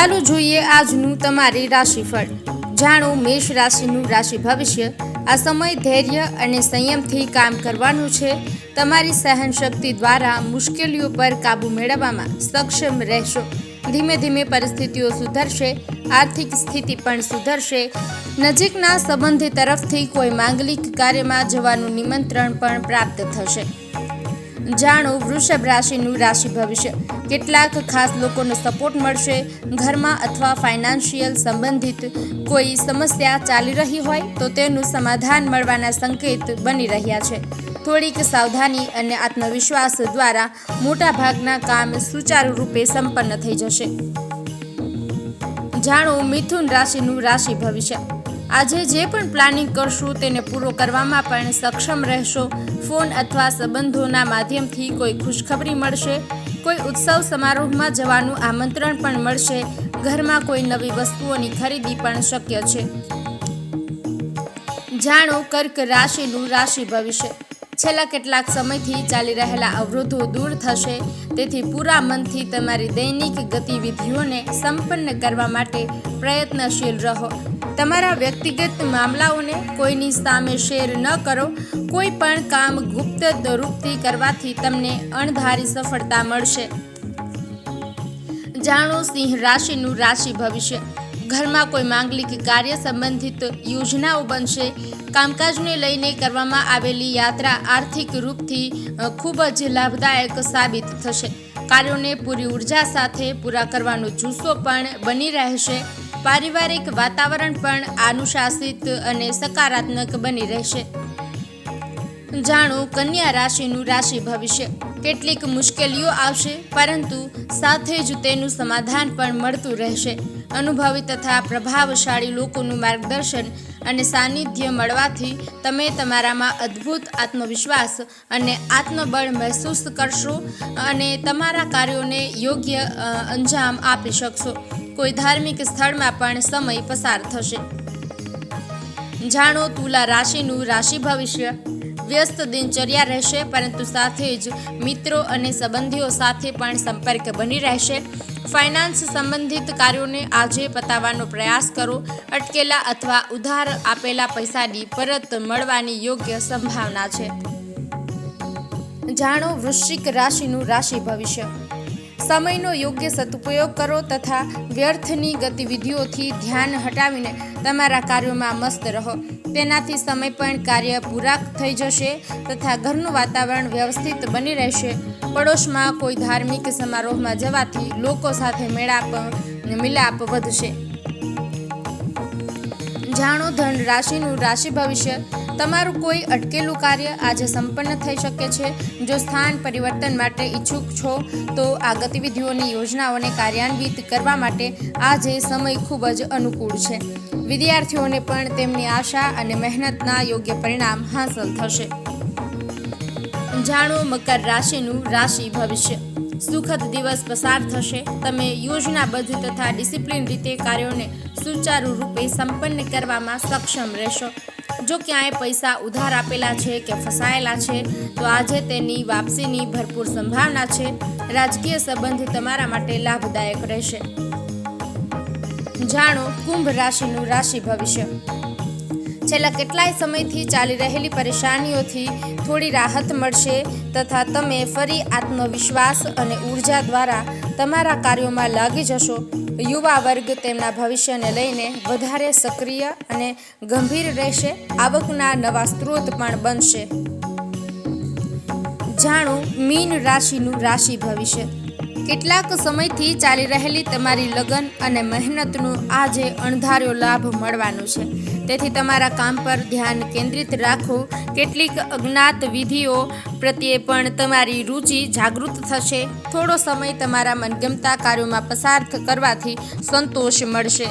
ચાલો જોઈએ આજનું તમારી રાશિફળ। જાણો મેષ રાશિનું રાશિ ભવિષ્ય। આ સમય ધૈર્ય અને સંયમથી કામ કરવાનું છે। તમારી સહનશક્તિ દ્વારા મુશ્કેલીઓ પર કાબૂ મેળવવામાં સક્ષમ રહેશો। ધીમે ધીમે પરિસ્થિતિઓ સુધરશે, આર્થિક સ્થિતિ પણ સુધરશે। નજીકના સંબંધી તરફથી કોઈ માંગલિક કાર્યમાં જવાનું નિમંત્રણ પણ પ્રાપ્ત થશે। જાણો વૃષભ રાશિનું રાશિ ભવિષ્ય। કેટલાક ખાસ લોકોનો સપોર્ટ મળશે। ઘરમાં અથવા ફાઇનાન્શિયલ સંબંધિત કોઈ સમસ્યા ચાલી રહી હોય તો તેનું સમાધાન મળવાના સંકેત બની રહ્યા છે। થોડીક સાવધાની અને આત્મવિશ્વાસ દ્વારા મોટાભાગના કામ સુચારુ રૂપે સંપન્ન થઈ જશે। જાણો મિથુન રાશિનું રાશિ ભવિષ્ય। આજે જે પણ પ્લાનિંગ કરશો તેને પૂરો કરવામાં પણ સક્ષમ રહેશો। ફોન અથવા સંબંધોના માધ્યમથી કોઈ ખુશખબરી મળશે। કોઈ ઉત્સવ સમારોહમાં જવાનું આમંત્રણ પણ મળશે। ઘરમાં કોઈ નવી વસ્તુઓની ખરીદી પણ શક્ય છે। જાણો કર્ક રાશિનું રાશિ ભવિષ્ય। છેલ્લા કેટલાક સમયથી ચાલી રહેલા અવરોધો દૂર થશે, તેથી પૂરા મનથી તમારી દૈનિક ગતિવિધિઓને સંપન્ન કરવા માટે પ્રયત્નશીલ રહો। તમારા વ્યક્તિગત મામલાઓને કોઈની સામે શેર ન કરો। કોઈ પણ કામ ગુપ્ત રૂપથી કરવાથી તમને અણધારી સફળતા મળશે। જાણો સિંહ રાશિનું રાશિ ભવિષ્ય। ઘરમાં કોઈ માંગલિક કાર્ય સંબંધિત યોજનાઓ બનશે। કામકાજને લઈને કરવામાં આવેલી યાત્રા આર્થિક રૂપથી ખૂબ જ લાભદાયક સાબિત થશે। કાર્યોને પૂરી ઉર્જા સાથે પૂરા કરવાનો જુસ્સો પણ બની રહેશે। પારિવારિક વાતાવરણ પણ અનુશાસિત અને સકારાત્મક બની રહેશે। જાણો કન્યા રાશિનું રાશિ ભવિષ્ય। કેટલીક મુશ્કેલીઓ આવશે, પરંતુ સાથે જ તેનું સમાધાન પણ મળતું રહેશે। અનુભવી તથા પ્રભાવશાળી લોકોનું માર્ગદર્શન અને સાનિધ્ય મળવાથી તમે તમારામાં અદ્ભુત આત્મવિશ્વાસ અને આત્મબળ મહેસૂસ કરશો અને તમારા કાર્યોને યોગ્ય અંજામ આપી શકશો। કોઈ ધાર્મિક સ્થળમાં પણ સમય પસાર થશે। જાણો તુલા રાશિનું રાશિ ભવિષ્ય। વ્યસ્ત દિનચર્યા રહેશે, પરંતુ સાથે જ મિત્રો અને સંબંધીઓ સાથે પણ સંપર્ક બની રહેશે। ફાઇનાન્સ સંબંધિત કાર્યોને આજે પતાવવાનો પ્રયાસ કરો। અટકેલા અથવા ઉધાર આપેલા પૈસાની પરત મળવાની યોગ્ય સંભાવના છે। જાણો વૃશ્ચિક રાશિનું રાશિ ભવિષ્ય। સમયનો યોગ્ય સદુપયોગ કરો તથા વ્યર્થની ગતિવિધિઓથી ધ્યાન હટાવીને તમારા કાર્યોમાં મસ્ત રહો। તેનાથી સમય પણ કાર્ય પૂરા થઈ જશે તથા ઘરનું વાતાવરણ વ્યવસ્થિત બની રહેશે। પડોશમાં કોઈ ધાર્મિક સમારોહમાં જવાથી લોકો સાથે મિલાપ વધશે। જાણો ધન રાશિનું રાશિ ભવિષ્ય। તમારું કોઈ અટકેલું કાર્ય આજે સંપન્ન થઈ શકે છે। જો સ્થાન પરિવર્તન માટે ઈચ્છુક છો તો આ ગતિવિધિઓની યોજનાઓને કાર્યાન્વિત કરવા માટે આજે સમય ખૂબ જ અનુકૂળ છે। વિદ્યાર્થીઓને પણ તેમની આશા અને મહેનતના યોગ્ય પરિણામ હાંસલ થશે। જાણો મકર રાશિનું રાશિ ભવિષ્ય। સુખદ દિવસ પસાર થશે। તમે યોજનાબદ્ધ તથા ડિસિપ્લિન રીતે કાર્યોને સુચારુ રૂપે સંપન્ન કરવામાં સક્ષમ રહેશો। જો ક્યાંય પૈસા ઉધાર આપેલા છે કે ફસાયેલા છે તો આજે તેની વાપસીની ભરપૂર સંભાવના છે। રાજકીય સંબંધ તમારા માટે લાભદાયક રહેશે। જાણો કુંભ રાશિનું રાશિ ભવિષ્ય। છેલ્લા કેટલાય સમયથી ચાલી રહેલી પરેશાનીઓથી થોડી રાહત મળશે તથા તમે ફરી આત્મવિશ્વાસ અને ઉર્જા દ્વારા તમારા કાર્યોમાં લાગી જશો। યુવા વર્ગ તેમના ભવિષ્યને લઈને વધારે સક્રિય અને ગંભીર રહેશે। આવકના નવા સ્ત્રોત પણ બનશે। જાણો મીન રાશિનું રાશિ ભવિષ્ય। કેટલાક સમયથી ચાલી રહેલી તમારી લગન અને મહેનતનું આજે અણધાર્યો લાભ મળવાનો છે, તેથી તમારા કામ પર ધ્યાન કેન્દ્રિત રાખો। કેટલીક અજ્ઞાત વિધિઓ પ્રત્યે પણ તમારી રુચિ જાગૃત થશે। થોડો સમય તમારા મનગમતા કાર્યોમાં પસાર કરવાથી સંતોષ મળશે।